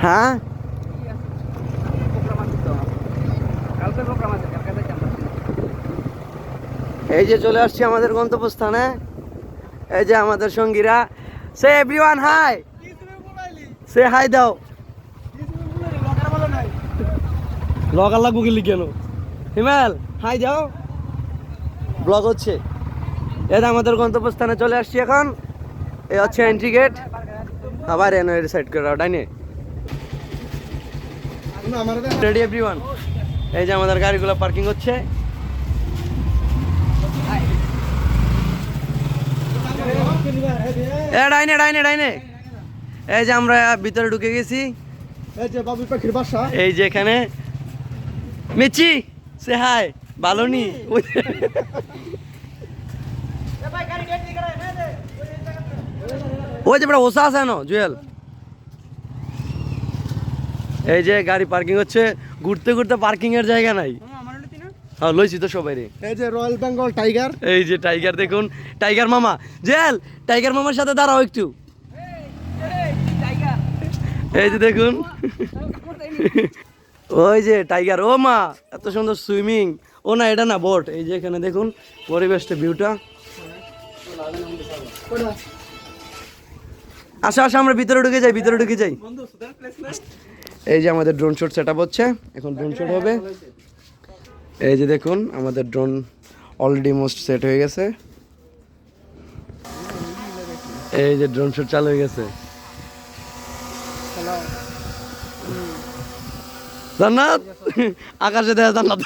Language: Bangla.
হ্যাঁ এই যে চলে আসছি আমাদের গন্তব্যস্থানে। এই যে আমাদের সঙ্গীরা। সে এভরিওয়ান হাই, সে হাই দাও। লগার লাগবো গেলি কেন? হিমেল হাই দাও, ব্লগ হচ্ছে। এই যে আমাদের গন্তব্যস্থানে চলে আসছি এখন। এই হচ্ছে এন্ট্রি গেট। আবার এনো এর সাইড করে ডাইনে। Ready everyone. এই যে আমাদের গাড়িগুলো পার্কিং হচ্ছে। ডাইনে ডাইনে ডাইনে। এই যে আমরা ভিতরে ঢুকে গেছি। এই যে বাবুই পাখির বাসা। এই যে এখানে মিচি সে হাই বালনি। ওই যে বড় ওসা আছে না জুয়েল। এই যে গাড়ি পার্কিং হচ্ছে। ঘুরতে ঘুরতে পার্কিং এর জায়গা নাই। হ্যাঁ লইছি তো সবাই রে। এই যে রয়্যাল বেঙ্গল টাইগার। এই যে টাইগার দেখুন, টাইগার মামা। জুয়েল টাইগার মামার সাথে দাঁড়াও একটু। এই যে দেখুন ওই যে টাইগার। ও মা এত সুন্দর সুইমিং। ও না এটা না বোট। এই যে এখানে দেখুন পরিবেশটা, ভিউটা। আসো আসো আমরা ভিতরে ঢুকে যাই, ভিতরে ঢুকে যাই। এই যে আমাদের ড্রোন শট সেট আপ হচ্ছে। এখন ড্রোন শট হবে। এই যে দেখুন আমাদের ড্রোন অলরেডি মোস্ট সেট হয়ে গেছে। এই যে ড্রোন শট চালু হয়ে গেছে। জান্নাত আকাশে দেখা জান্নাত।